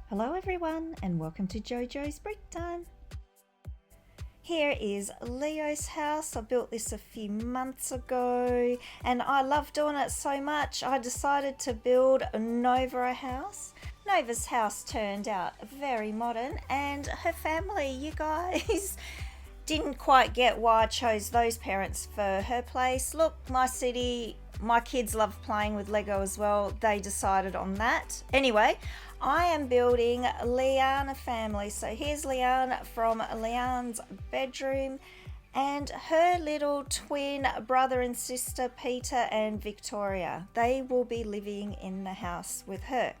Hello everyone and welcome to JoJo's Brick Time. Here is Leo's house. I built this a few months ago and I love doing it so much I decided to build Nova a house. Nova's house turned out very modern and her family, you guys, didn't quite get why I chose those parents for her place. Look, my city, my kids love playing with Lego as well. They decided on that. Anyway, I am building Liann a family. So here's Liann from Liann's bedroom and her little twin brother and sister Peter and Victoria. They will be living in the house with her.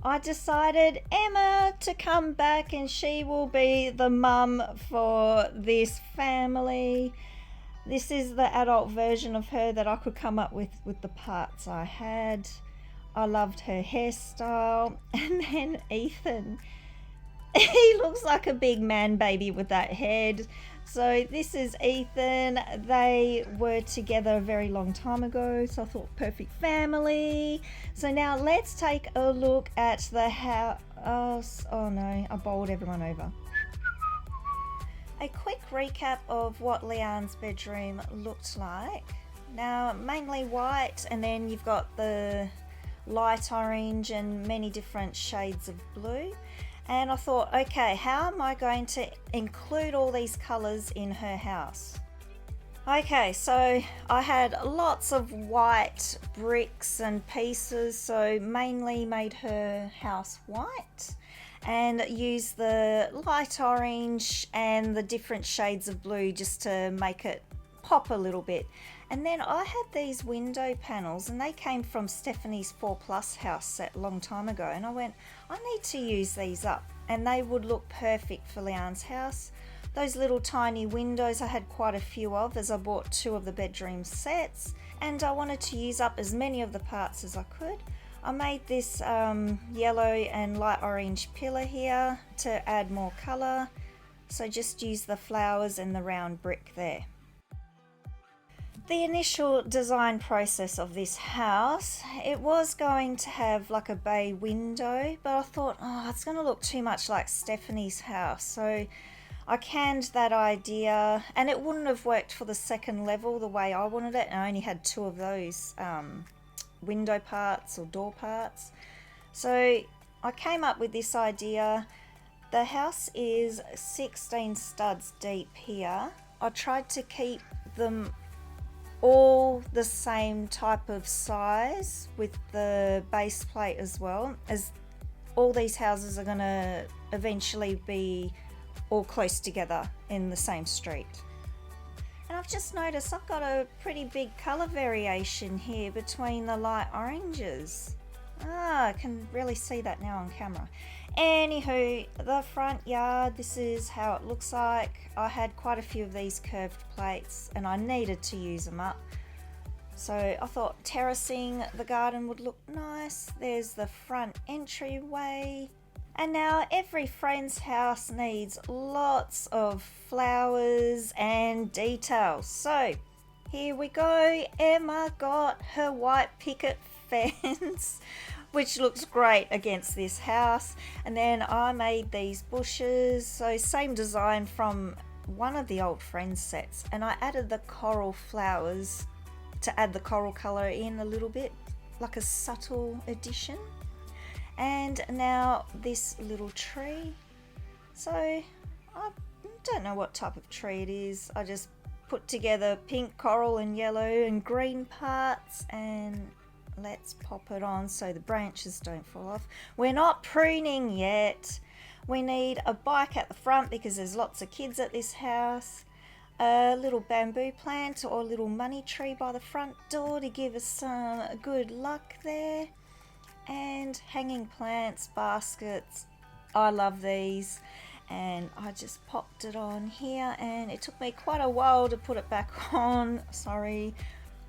I decided Emma to come back and she will be the mum for this family. This is the adult version of her that I could come up with the parts I had. I loved her hairstyle. And then Ethan. He looks like a big man baby with that head. So this is Ethan. They were together a very long time ago. So I thought perfect family. So now let's take a look at the house. Oh no, I bowled everyone over. A quick recap of what Liann's bedroom looked like. Now mainly white and then you've got the light orange and many different shades of blue. And I thought, okay, how am I going to include all these colours in her house? Okay, so I had lots of white bricks and pieces, so mainly made her house white and used the light orange and the different shades of blue just to make it pop a little bit. And then I had these window panels and they came from Stephanie's 4+ house set a long time ago, and I went, I need to use these up and they would look perfect for Liann's house. Those little tiny windows I had quite a few of as I bought 2 of the bedroom sets, and I wanted to use up as many of the parts as I could. I made this yellow and light orange pillar here to add more colour, so just use the flowers and the round brick there. The initial design process of this house, it was going to have like a bay window, but I thought, oh, it's going to look too much like Stephanie's house. So I canned that idea and it wouldn't have worked for the second level the way I wanted it. And I only had 2 of those window parts or door parts. So I came up with this idea. The house is 16 studs deep here. I tried to keep them all the same type of size with the base plate as well, as all these houses are going to eventually be all close together in the same street. And I've just noticed I've got a pretty big colour variation here between the light oranges. I can really see that now on camera. Anywho, the front yard, this is how it looks like. I had quite a few of these curved plates and I needed to use them up. So I thought terracing the garden would look nice. There's the front entryway. And now every friend's house needs lots of flowers and details. So here we go. Emma got her white picket fence, which looks great against this house. And then I made these bushes, so same design from one of the old Friends sets, and I added the coral flowers to add the coral colour in a little bit, like a subtle addition. And now this little tree, so I don't know what type of tree it is. I just put together pink, coral and yellow and green parts, and let's pop it on so the branches don't fall off. We're not pruning yet. We need a bike at the front because there's lots of kids at this house. A little bamboo plant or a little money tree by the front door to give us some good luck there. And hanging plants, baskets. I love these. And I just popped it on here and it took me quite a while to put it back on. Sorry.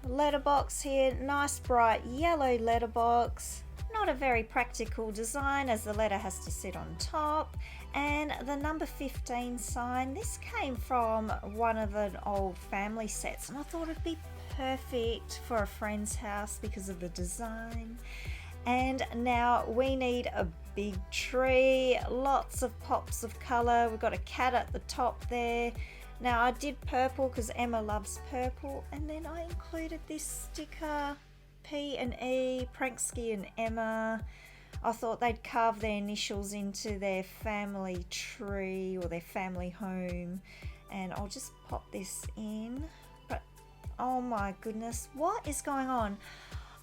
Letterbox here, nice bright yellow letterbox. Not a very practical design as the letter has to sit on top. And the number 15 sign, this came from one of the old family sets and I thought it'd be perfect for a friend's house because of the design. And now we need a big tree, lots of pops of colour. We've got a cat at the top there. Now I did purple because Emma loves purple, and then I included this sticker, P&E, Pranksky and Emma. I thought they'd carve their initials into their family tree or their family home, and I'll just pop this in. But oh my goodness, what is going on?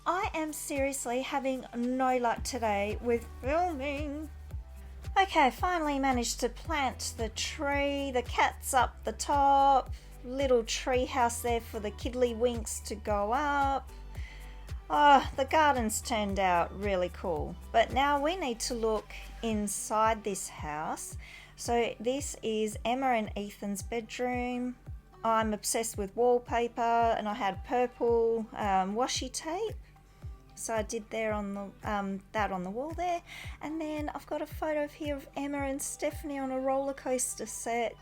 I am seriously having no luck today with filming. Okay, finally managed to plant the tree. The cat's up the top. Little tree house there for the kiddly-winks to go up. Oh, the garden's turned out really cool. But now we need to look inside this house. So this is Emma and Ethan's bedroom. I'm obsessed with wallpaper, and I had purple washi tape. So I did there on the that on the wall there, and then I've got a photo here of Emma and Stephanie on a roller coaster set.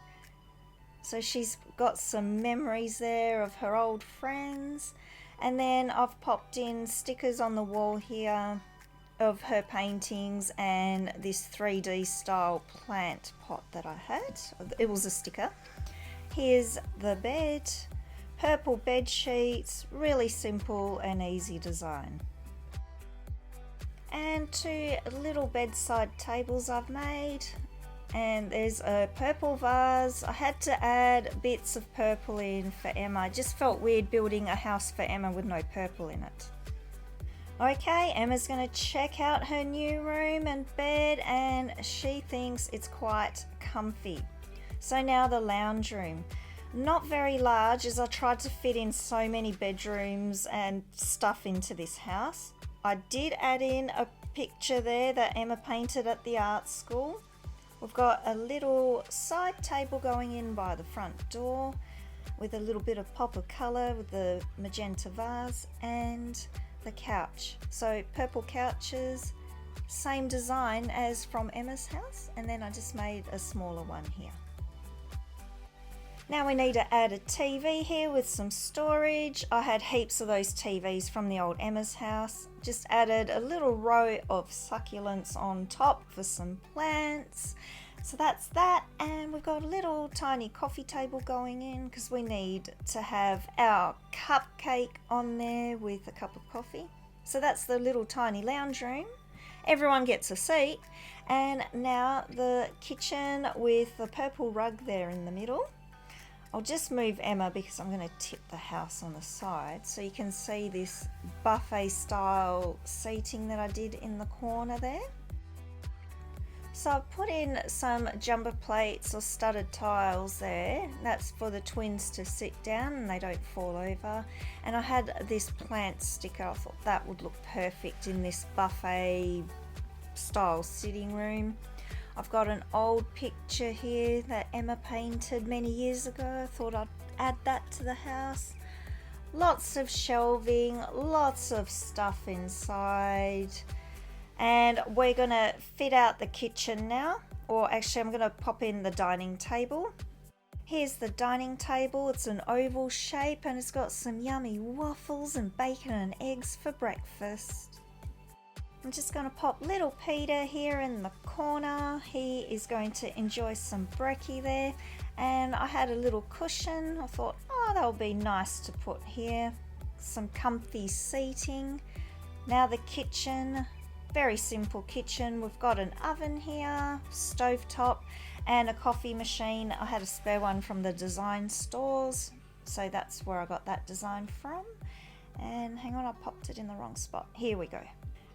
So she's got some memories there of her old friends, and then I've popped in stickers on the wall here of her paintings and this 3D style plant pot that I had. It was a sticker. Here's the bed, purple bed sheets, really simple and easy design. And two little bedside tables I've made, and there's a purple vase. I had to add bits of purple in for Emma. I just felt weird building a house for Emma with no purple in it. Okay, Emma's going to check out her new room and bed, and she thinks it's quite comfy. So now the lounge room. Not very large, as I tried to fit in so many bedrooms and stuff into this house. I did add in a picture there that Emma painted at the art school. We've got a little side table going in by the front door with a little bit of pop of colour with the magenta vase, and the couch. So purple couches, same design as from Emma's house, and then I just made a smaller one here. Now we need to add a TV here with some storage. I had heaps of those TVs from the old Emma's house. Just added a little row of succulents on top for some plants. So that's that, and we've got a little tiny coffee table going in because we need to have our cupcake on there with a cup of coffee. So that's the little tiny lounge room. Everyone gets a seat, and now the kitchen with the purple rug there in the middle. I'll just move Emma because I'm going to tip the house on the side so you can see this buffet style seating that I did in the corner there. So I've put in some jumper plates or studded tiles there. That's for the twins to sit down and they don't fall over. And I had this plant sticker. I thought that would look perfect in this buffet style sitting room. I've got an old picture here that Emma painted many years ago. I thought I'd add that to the house. Lots of shelving, lots of stuff inside. And we're gonna fit out the kitchen now. Or actually I'm gonna pop in the dining table. Here's the dining table. It's an oval shape and it's got some yummy waffles and bacon and eggs for breakfast. I'm just going to pop little Peter here in the corner. He is going to enjoy some brekkie there. And I had a little cushion. I thought, oh, that'll be nice to put here. Some comfy seating. Now the kitchen. Very simple kitchen. We've got an oven here, stovetop, and a coffee machine. I had a spare one from the design stores. So that's where I got that design from. And hang on, I popped it in the wrong spot. Here we go.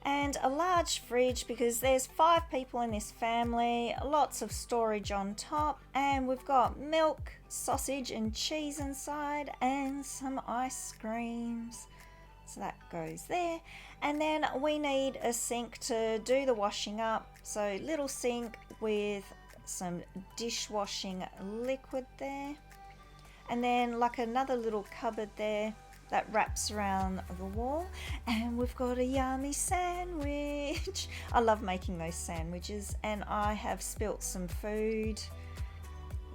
And a large fridge because there's 5 people in this family, lots of storage on top, and we've got milk, sausage and cheese inside, and some ice creams. So that goes there. And then we need a sink to do the washing up. So little sink with some dishwashing liquid there. And then like another little cupboard there that wraps around the wall, and we've got a yummy sandwich. I love making those sandwiches, and I have spilt some food.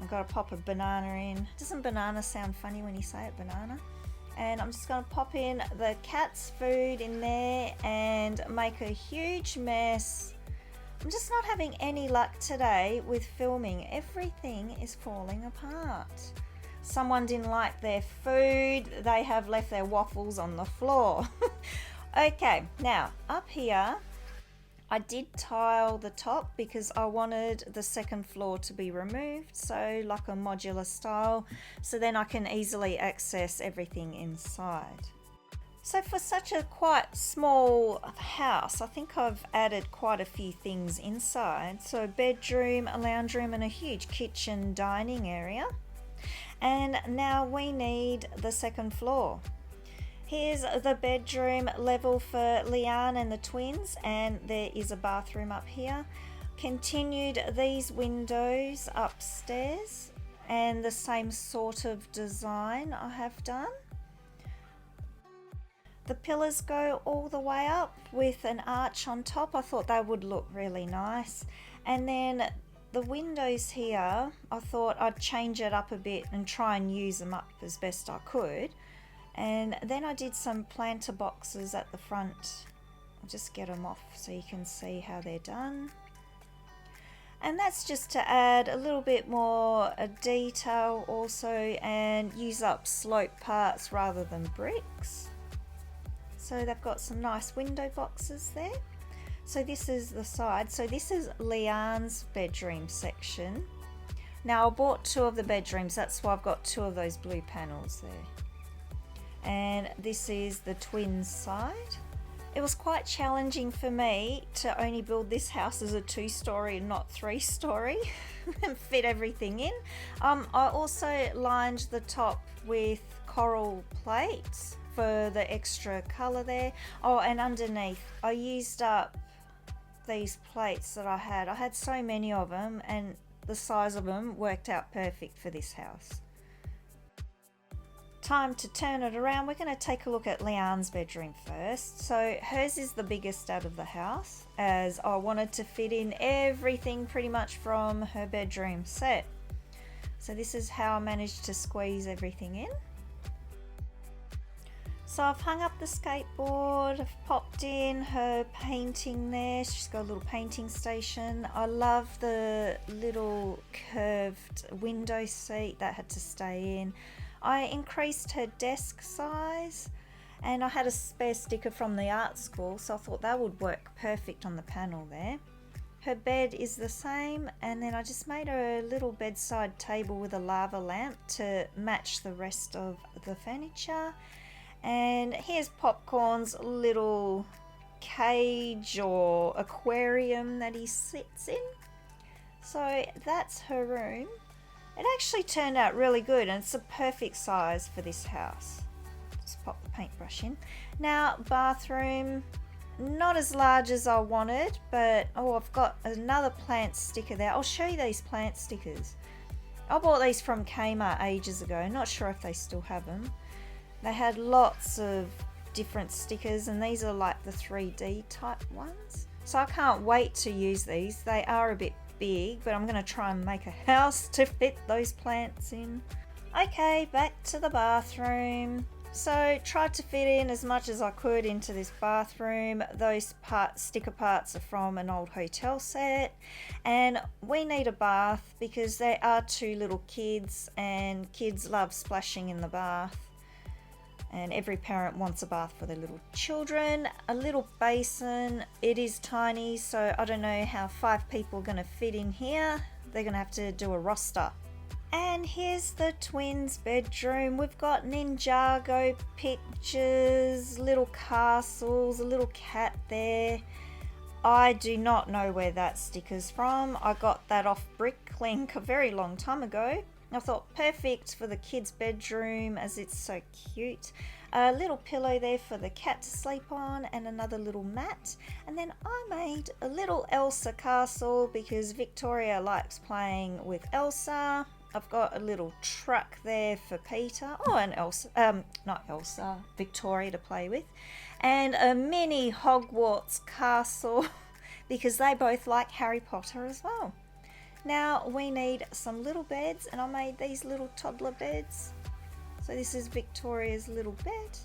I've got to pop a banana in. Doesn't banana sound funny when you say it, banana? And I'm just going to pop in the cat's food in there and make a huge mess I'm just not having any luck today with filming. Everything is falling apart. Someone didn't like their food. They have left their waffles on the floor. Okay, now up here, I did tile the top because I wanted the second floor to be removed, so like a modular style, so then I can easily access everything inside. So for such a quite small house, I think I've added quite a few things inside. So a bedroom, a lounge room, and a huge kitchen dining area. And now we need the second floor. Here's the bedroom level for Liann and the twins, and there is a bathroom up here. Continued these windows upstairs, and the same sort of design I have done. The pillars go all the way up with an arch on top. I thought they would look really nice. And then the windows here, I thought I'd change it up a bit and try and use them up as best I could. And then I did some planter boxes at the front. I'll just get them off so you can see how they're done. And that's just to add a little bit more detail also, and use up slope parts rather than bricks. So they've got some nice window boxes there. So this is the side. So this is Liann's bedroom section. Now I bought 2 of the bedrooms, that's why I've got 2 of those blue panels there. And this is the twins' side. It was quite challenging for me to only build this house as a 2-story and not 3-story and fit everything in. I also lined the top with coral plates for the extra colour there. Oh, and underneath I used up these plates that I had. I had so many of them, and the size of them worked out perfect for this house. Time to turn it around. We're going to take a look at Liann's bedroom first. So hers is the biggest out of the house, as I wanted to fit in everything pretty much from her bedroom set. So this is how I managed to squeeze everything in. So I've hung up the skateboard, I've popped in her painting there. She's got a little painting station. I love the little curved window seat that had to stay in. I increased her desk size, and I had a spare sticker from the art school, so I thought that would work perfect on the panel there. Her bed is the same, and then I just made her a little bedside table with a lava lamp to match the rest of the furniture. And here's Popcorn's little cage or aquarium that he sits in. So that's her room. It actually turned out really good, and it's a perfect size for this house. Just pop the paintbrush in. Now, bathroom, not as large as I wanted, but oh, I've got another plant sticker there. I'll show you these plant stickers. I bought these from Kmart ages ago. Not sure if they still have them. They had lots of different stickers, and these are like the 3D type ones. So I can't wait to use these. They are a bit big, but I'm going to try and make a house to fit those plants in. Okay, back to the bathroom. So tried to fit in as much as I could into this bathroom. Those sticker parts are from an old hotel set, and we need a bath because there are 2 little kids, and kids love splashing in the bath. And every parent wants a bath for their little children. A little basin. It is tiny, so I don't know how 5 people are going to fit in here. They're going to have to do a roster. And here's the twins' bedroom. We've got Ninjago pictures, little castles, a little cat there. I do not know where that sticker's from. I got that off Bricklink a very long time ago. I thought perfect for the kids' bedroom as it's so cute. A little pillow there for the cat to sleep on, and another little mat. And then I made a little Elsa castle because Victoria likes playing with Elsa. I've got a little truck there for Peter. Oh, and Victoria to play with. And a mini Hogwarts castle because they both like Harry Potter as well. Now we need some little beds, and I made these little toddler beds. So this is Victoria's little bed.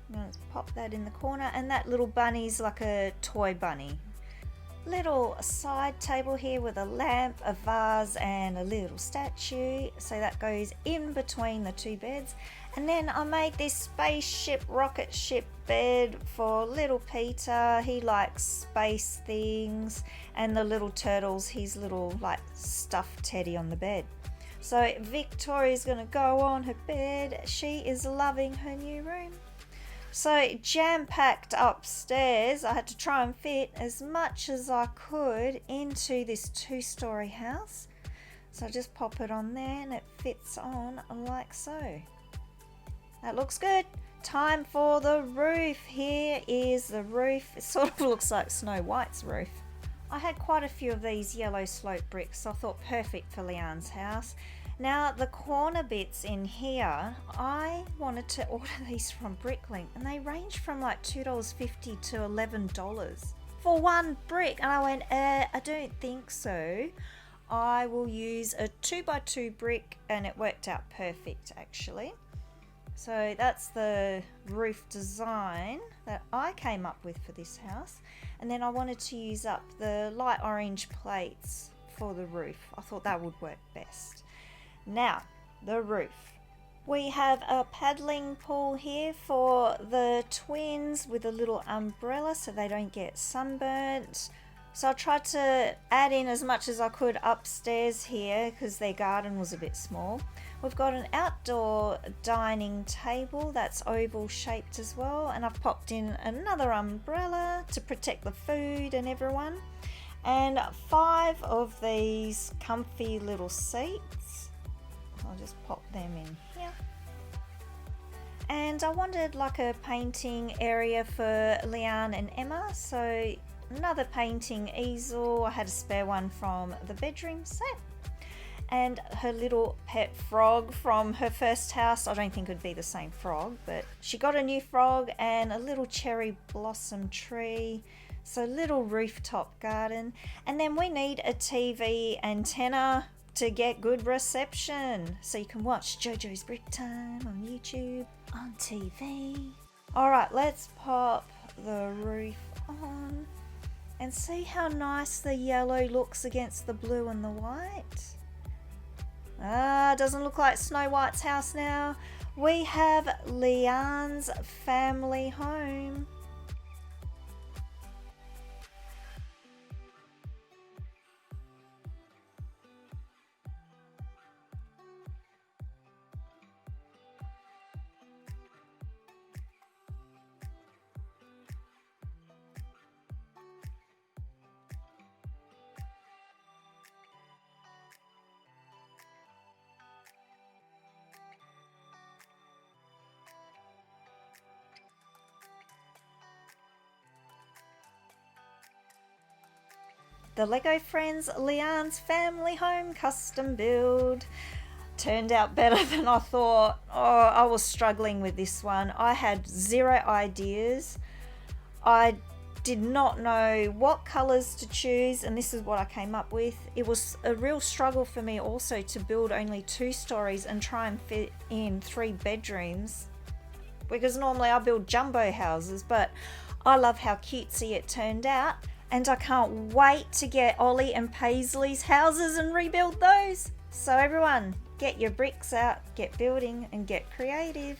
I'm going to pop that in the corner, and that little bunny's like a toy bunny. little side table here with a lamp, a vase and a little statue, so that goes in between the two beds. And then I made this spaceship rocket ship bed for little Peter. He likes space things, and the little turtles, his little like stuffed teddy on the bed. So Victoria's gonna go on her bed. She is loving her new room. So jam-packed upstairs, I had to try and fit as much as I could into this 2-story house. So I just pop it on there and it fits on like so. That looks good. Time for the roof. Here is the roof. It sort of looks like Snow White's roof. I had quite a few of these yellow slope bricks, so I thought perfect for Liann's house. Now the corner bits in here, I wanted to order these from Bricklink, and they range from like $2.50 to $11 for one brick. And I went, I don't think so. I will use a 2x2 brick, and it worked out perfect actually. So that's the roof design that I came up with for this house. And then I wanted to use up the light orange plates for the roof. I thought that would work best. Now, the roof. We have a paddling pool here for the twins with a little umbrella so they don't get sunburnt. So I tried to add in as much as I could upstairs here because their garden was a bit small. We've got an outdoor dining table that's oval shaped as well, and I've popped in another umbrella to protect the food and everyone, and 5 of these comfy little seats. I'll just pop them in here. And I wanted like a painting area for Liann and Emma, so another painting easel. I had a spare one from the bedroom set. And her little pet frog from her first house. I don't think it would be the same frog, but she got a new frog and a little cherry blossom tree. So little rooftop garden. And then we need a TV antenna to get good reception. So you can watch JoJo's Brick Time on YouTube, on TV. All right, let's pop the roof on and see how nice the yellow looks against the blue and the white. Doesn't look like Snow White's house now. We have Liann's family home. The Lego Friends Liann's family home custom build turned out better than I thought. Oh, I was struggling with this one. I had 0 ideas. I did not know what colours to choose, and this is what I came up with. It was a real struggle for me also to build only 2 stories and try and fit in 3 bedrooms, because normally I build jumbo houses, but I love how cutesy it turned out. And I can't wait to get Ollie and Paisley's houses and rebuild those. So everyone, get your bricks out, get building and get creative.